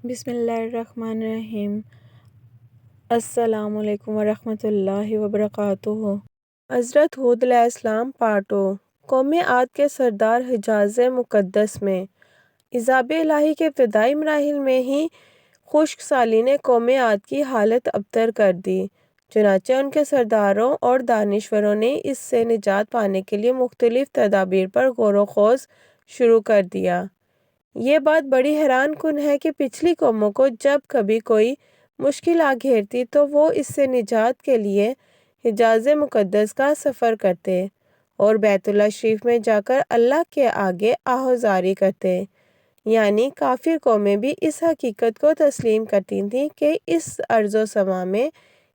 بسم اللہ الرحمن الرحیم۔ السلام علیکم ورحمۃ اللہ وبرکاتہ۔ حضرت ہود علیہ السلام پارٹ 2۔ قوم عاد کے سردار حجاز مقدس میں عذاب الہی کے ابتدائی مراحل میں ہی خشک سالی نے قوم عاد کی حالت ابتر کر دی، چنانچہ ان کے سرداروں اور دانشوروں نے اس سے نجات پانے کے لیے مختلف تدابیر پر غور و خوض شروع کر دیا۔ یہ بات بڑی حیران کن ہے کہ پچھلی قوموں کو جب کبھی کوئی مشکل آ گھیرتی تو وہ اس سے نجات کے لیے حجاز مقدس کا سفر کرتے اور بیت اللہ شریف میں جا کر اللہ کے آگے آہوازاری کرتے، یعنی کافر قومیں بھی اس حقیقت کو تسلیم کرتی تھیں کہ اس ارض و سما میں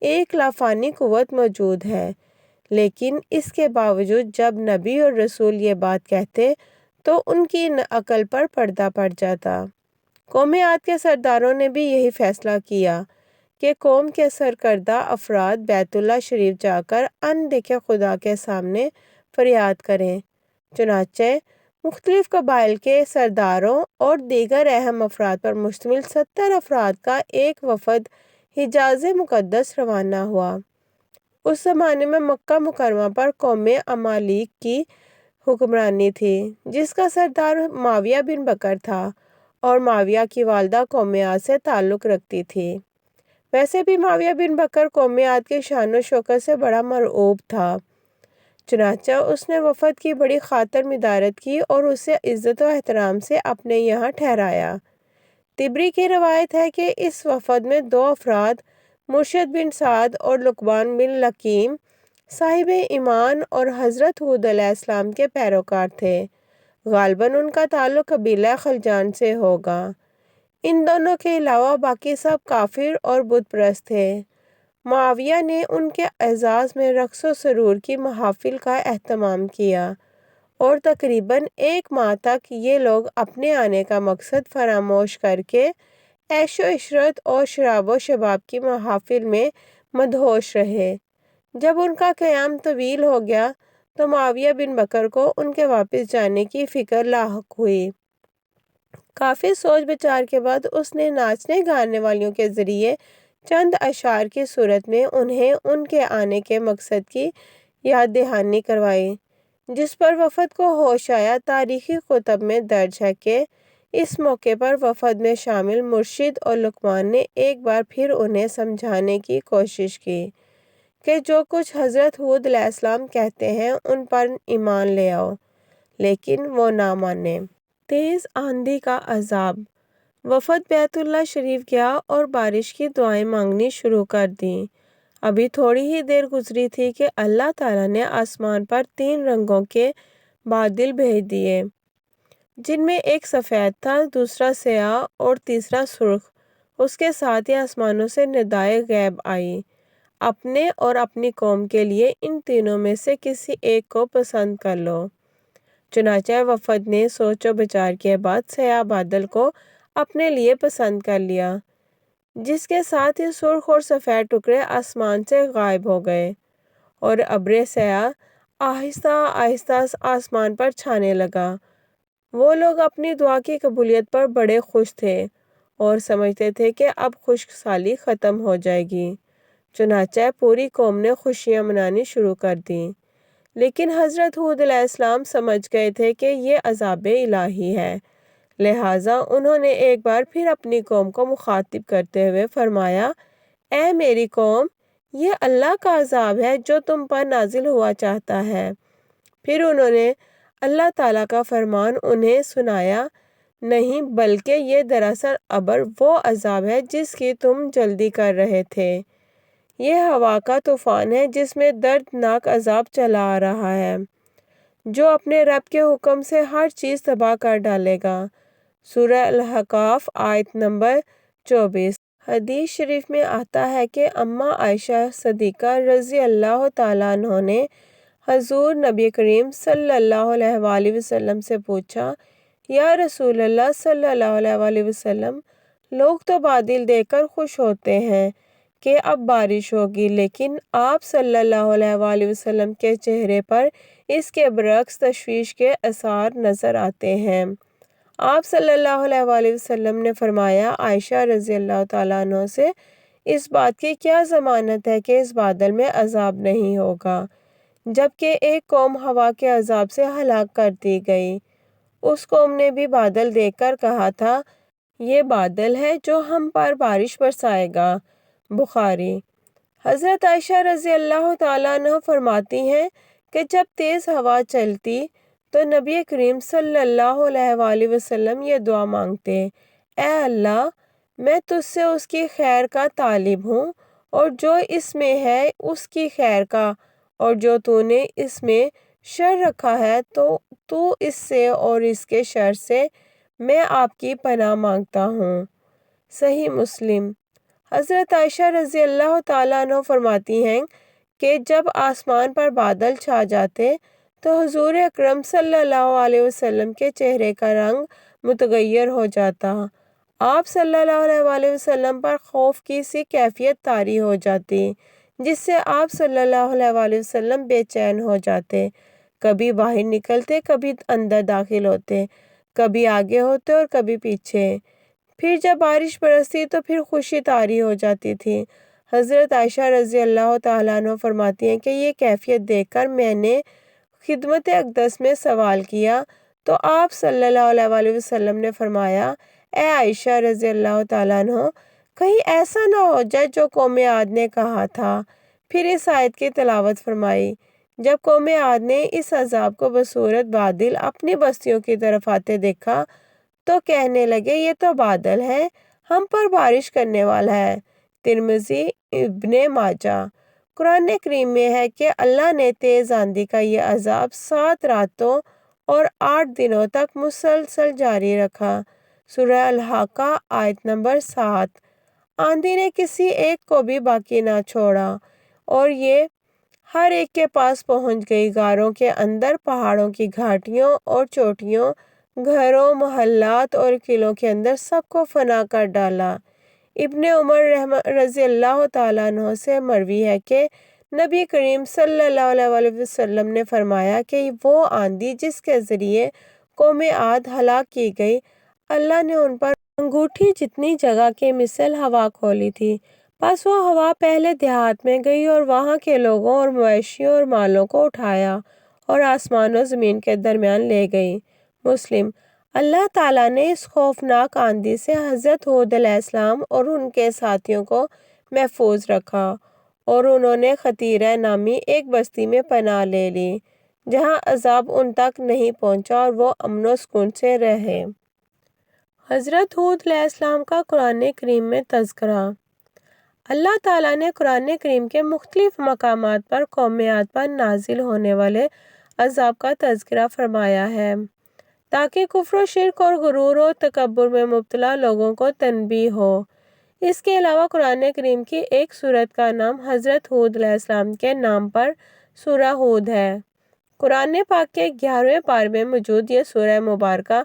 ایک لافانی قوت موجود ہے، لیکن اس کے باوجود جب نبی اور رسول یہ بات کہتے تو ان کی عقل پر پردہ پڑ جاتا۔ قوم عاد کے سرداروں نے بھی یہی فیصلہ کیا کہ قوم کے سرکردہ افراد بیت اللہ شریف جا کر اندیکھے خدا کے سامنے فریاد کریں، چنانچہ مختلف قبائل کے سرداروں اور دیگر اہم افراد پر مشتمل 70 افراد کا ایک وفد حجاز مقدس روانہ ہوا۔ اس زمانے میں مکہ مکرمہ پر قوم عمالیق کی حکمرانی تھی، جس کا سردار معاویہ بن بکر تھا اور معاویہ کی والدہ قوم عاد سے تعلق رکھتی تھی۔ ویسے بھی معاویہ بن بکر قوم عاد کے شان و شوکت سے بڑا مرعوب تھا، چنانچہ اس نے وفد کی بڑی خاطر مدارت کی اور اسے عزت و احترام سے اپنے یہاں ٹھہرایا۔ طبری کی روایت ہے کہ اس وفد میں 2 افراد مرشد بن سعد اور لقمان بن لقیم صاحب ایمان اور حضرت ہود علیہ السلام کے پیروکار تھے، غالباً ان کا تعلق قبیلہ خلجان سے ہوگا۔ ان دونوں کے علاوہ باقی سب کافر اور بت پرست تھے۔ معاویہ نے ان کے اعزاز میں رقص و سرور کی محافل کا اہتمام کیا اور تقریباً 1 ماہ تک یہ لوگ اپنے آنے کا مقصد فراموش کر کے عیش و عشرت اور شراب و شباب کی محافل میں مدہوش رہے۔ جب ان کا قیام طویل ہو گیا تو معاویہ بن بکر کو ان کے واپس جانے کی فکر لاحق ہوئی۔ کافی سوچ بچار کے بعد اس نے ناچنے گانے والیوں کے ذریعے چند اشعار کی صورت میں انہیں ان کے آنے کے مقصد کی یاد دہانی کروائی، جس پر وفد کو ہوش آیا۔ تاریخی کتب میں درج ہے کہ اس موقع پر وفد میں شامل مرشد اور لقمان نے ایک بار پھر انہیں سمجھانے کی کوشش کی کہ جو کچھ حضرت ہود علیہ السلام کہتے ہیں ان پر ایمان لے آؤ، لیکن وہ نہ مانے۔ تیز آندھی کا عذاب۔ وفد بیت اللہ شریف گیا اور بارش کی دعائیں مانگنی شروع کر دیں۔ ابھی تھوڑی ہی دیر گزری تھی کہ اللہ تعالیٰ نے آسمان پر 3 رنگوں کے بادل بھیج دیے، جن میں ایک سفید تھا، دوسرا سیاہ اور تیسرا سرخ۔ اس کے ساتھ ہی آسمانوں سے ندائے غیب آئی، اپنے اور اپنی قوم کے لیے ان تینوں میں سے کسی ایک کو پسند کر لو۔ چنانچہ وفد نے سوچ و بچار کے بعد سیاہ بادل کو اپنے لیے پسند کر لیا، جس کے ساتھ ہی سرخ اور سفید ٹکڑے آسمان سے غائب ہو گئے اور ابر سیاہ آہستہ آہستہ آسمان پر چھانے لگا۔ وہ لوگ اپنی دعا کی قبولیت پر بڑے خوش تھے اور سمجھتے تھے کہ اب خشک سالی ختم ہو جائے گی، چنانچہ پوری قوم نے خوشیاں منانی شروع کر دیں۔ لیکن حضرت ہود علیہ السلام سمجھ گئے تھے کہ یہ عذاب الہی ہے، لہٰذا انہوں نے ایک بار پھر اپنی قوم کو مخاطب کرتے ہوئے فرمایا، اے میری قوم، یہ اللہ کا عذاب ہے جو تم پر نازل ہوا چاہتا ہے۔ پھر انہوں نے اللہ تعالیٰ کا فرمان انہیں سنایا، نہیں بلکہ یہ دراصل ابر وہ عذاب ہے جس کی تم جلدی کر رہے تھے۔ یہ ہوا کا طوفان ہے جس میں دردناک عذاب چلا آ رہا ہے، جو اپنے رب کے حکم سے ہر چیز تباہ کر ڈالے گا۔ سورہ الاحقاف آیت نمبر 24۔ حدیث شریف میں آتا ہے کہ اماں عائشہ صدیقہ رضی اللہ تعالیٰ عنہ نے حضور نبی کریم صلی اللہ علیہ وآلہ وسلم سے پوچھا، یا رسول اللہ صلی اللہ علیہ وآلہ وسلم، لوگ تو بادل دیکھ کر خوش ہوتے ہیں کہ اب بارش ہوگی، لیکن آپ صلی اللہ علیہ وآلہ وسلم کے چہرے پر اس کے برعکس تشویش کے آثار نظر آتے ہیں۔ آپ صلی اللہ علیہ وآلہ وسلم نے فرمایا، عائشہ رضی اللہ تعالیٰ عنہ سے اس بات کی کیا ضمانت ہے کہ اس بادل میں عذاب نہیں ہوگا؟ جبکہ ایک قوم ہوا کے عذاب سے ہلاک کر دی گئی۔ اس قوم نے بھی بادل دیکھ کر کہا تھا، یہ بادل ہے جو ہم پر بارش برسائے گا۔ بخاری۔ حضرت عائشہ رضی اللہ تعالیٰ عنہ فرماتی ہیں کہ جب تیز ہوا چلتی تو نبی کریم صلی اللہ علیہ وآلہ وسلم یہ دعا مانگتے، اے اللہ، میں تجھ سے اس کی خیر کا طالب ہوں اور جو اس میں ہے اس کی خیر کا، اور جو تو نے اس میں شر رکھا ہے تو اس سے اور اس کے شر سے میں آپ کی پناہ مانگتا ہوں۔ صحیح مسلم۔ حضرت عائشہ رضی اللہ تعالیٰ عنہ فرماتی ہیں کہ جب آسمان پر بادل چھا جاتے تو حضور اکرم صلی اللہ علیہ وسلم کے چہرے کا رنگ متغیر ہو جاتا۔ آپ صلی اللہ علیہ وآلہ وسلم پر خوف کی سی کیفیت طاری ہو جاتی جس سے آپ صلی اللہ علیہ وآلہ وسلم بے چین ہو جاتے، کبھی باہر نکلتے، کبھی اندر داخل ہوتے، کبھی آگے ہوتے اور کبھی پیچھے۔ پھر جب بارش برستی تو پھر خوشی طاری ہو جاتی تھی۔ حضرت عائشہ رضی اللہ تعالیٰ عنہ فرماتی ہیں کہ یہ کیفیت دیکھ کر میں نے خدمت اقدس میں سوال کیا تو آپ صلی اللہ علیہ وآلہ وسلم نے فرمایا، اے عائشہ رضی اللہ تعالیٰ عنہ، کہیں ایسا نہ ہو جائے جو قوم عاد نے کہا تھا۔ پھر اس آیت کی تلاوت فرمائی۔ جب قوم عاد نے اس عذاب کو بصورت بادل اپنی بستیوں کی طرف آتے دیکھا تو کہنے لگے، یہ تو بادل ہے، ہم پر بارش کرنے والا ہے۔ ترمذی، ابن ماجہ۔ قرآن کریم میں ہے کہ اللہ نے تیز آندھی کا یہ عذاب 7 راتوں اور 8 دنوں تک مسلسل جاری رکھا۔ سورہ الحاقہ آیت نمبر 7۔ آندھی نے کسی ایک کو بھی باقی نہ چھوڑا اور یہ ہر ایک کے پاس پہنچ گئی، غاروں کے اندر، پہاڑوں کی گھاٹیوں اور چوٹیوں، گھروں، محلات اور قلعوں کے اندر سب کو فنا کر ڈالا۔ ابن عمر رضی اللہ تعالیٰ عنہ سے مروی ہے کہ نبی کریم صلی اللہ علیہ وآلہ وسلم نے فرمایا کہ وہ آندھی جس کے ذریعے قوم عاد ہلاک کی گئی، اللہ نے ان پر انگوٹھی جتنی جگہ کی مثل ہوا کھولی تھی، بس وہ ہوا پہلے دیہات میں گئی اور وہاں کے لوگوں اور مویشیوں اور مالوں کو اٹھایا اور آسمان و زمین کے درمیان لے گئی۔ مسلم۔ اللہ تعالیٰ نے اس خوفناک آندھی سے حضرت ہود علیہ السلام اور ان کے ساتھیوں کو محفوظ رکھا اور انہوں نے خطیرہ نامی ایک بستی میں پناہ لے لی جہاں عذاب ان تک نہیں پہنچا اور وہ امن و سکون سے رہے۔ حضرت ہود علیہ السلام کا قرآن کریم میں تذکرہ۔ اللہ تعالیٰ نے قرآن کریم کے مختلف مقامات پر قوم عاد پر نازل ہونے والے عذاب کا تذکرہ فرمایا ہے تاکہ کفر و شرک اور غرور و تکبر میں مبتلا لوگوں کو تنبیہ ہو۔ اس کے علاوہ قرآن کریم کی ایک سورت کا نام حضرت ہود علیہ السلام کے نام پر سورہ ہود ہے۔ قرآن پاک کے 11ویں پارے میں موجود یہ سورہ مبارکہ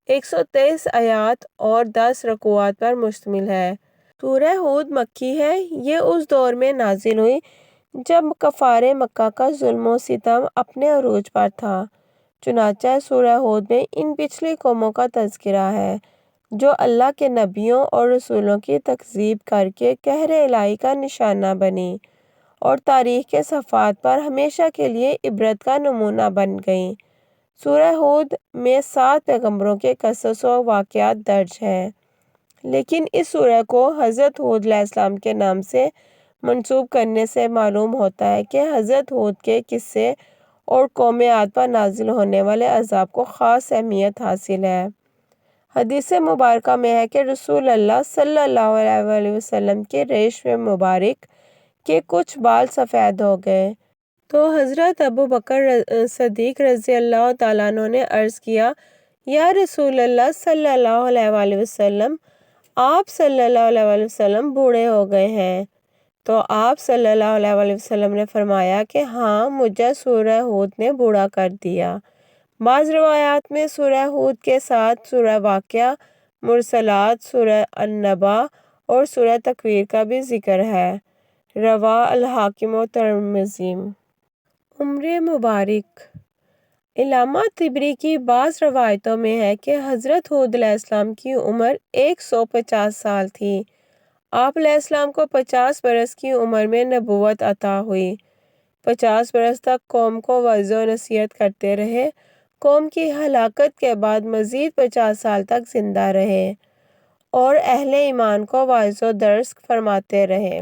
123 آیات اور 10 رکوعات پر مشتمل ہے۔ سورہ ہود مکی ہے۔ یہ اس دور میں نازل ہوئی جب کفار مکہ کا ظلم و ستم اپنے عروج پر تھا۔ چنانچہ سورہ ہود میں ان پچھلی قوموں کا تذکرہ ہے جو اللہ کے نبیوں اور رسولوں کی تکذیب کر کے قہر الہی کا نشانہ بنی اور تاریخ کے صفحات پر ہمیشہ کے لیے عبرت کا نمونہ بن گئیں۔ سورہ ہود میں 7 پیغمبروں کے قصص و واقعات درج ہیں، لیکن اس سورہ کو حضرت ہود علیہ السلام کے نام سے منسوب کرنے سے معلوم ہوتا ہے کہ حضرت ہود کے قصے اور قوم عاد پر نازل ہونے والے عذاب کو خاص اہمیت حاصل ہے۔ حدیث مبارکہ میں ہے کہ رسول اللہ صلی اللہ علیہ وآلہ وسلم کے ریشم مبارک کے کچھ بال سفید ہو گئے تو حضرت ابو بکر صدیق رضی اللہ تعالیٰ عنہ نے عرض کیا، یا رسول اللہ صلی اللہ علیہ وآلہ وسلم، آپ صلی اللہ علیہ وآلہ وسلم بوڑھے ہو گئے ہیں؟ تو آپ صلی اللہ علیہ وآلہ وسلم نے فرمایا کہ ہاں، مجھے سورہ ہود نے بوڑھا کر دیا۔ بعض روایات میں سورہ ہود کے ساتھ سورہ واقعہ، مرسلات، سورہ النبا اور سورہ تکویر کا بھی ذکر ہے۔ رواہ الحاکم و ترمذی۔ عمر مبارک۔ علامہ طبری کی بعض روایتوں میں ہے کہ حضرت حود علیہ السلام کی عمر 150 سال تھی۔ آپ علیہ السلام کو 50 برس کی عمر میں نبوت عطا ہوئی۔ 50 برس تک قوم کو وعظ و نصیحت کرتے رہے۔ قوم کی ہلاکت کے بعد مزید 50 سال تک زندہ رہے اور اہل ایمان کو وعظ و درس فرماتے رہے۔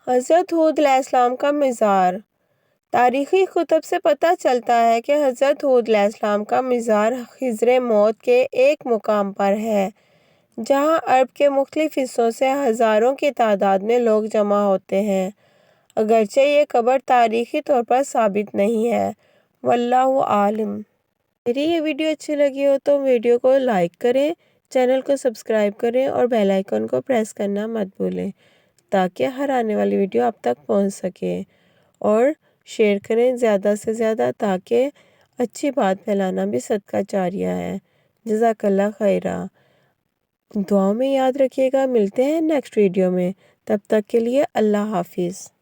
حضرت حود علیہ السلام کا مزار۔ تاریخی کتب سے پتہ چلتا ہے کہ حضرت حود علیہ السلام کا مزار خضر موت کے ایک مقام پر ہے جہاں عرب کے مختلف حصوں سے ہزاروں کی تعداد میں لوگ جمع ہوتے ہیں، اگرچہ یہ قبر تاریخی طور پر ثابت نہیں ہے۔ واللہ عالم۔ میری یہ ویڈیو اچھی لگی ہو تو ویڈیو کو لائک کریں، چینل کو سبسکرائب کریں اور بیل آئیکن کو پریس کرنا مت بھولیں تاکہ ہر آنے والی ویڈیو آپ تک پہنچ سکے، اور شیئر کریں زیادہ سے زیادہ تاکہ اچھی بات پھیلانا بھی صدقہ جاریہ ہے۔ جزاک اللہ خیرہ۔ دعاؤں میں یاد رکھیے گا، ملتے ہیں نیکسٹ ویڈیو میں، تب تک کے لیے اللہ حافظ۔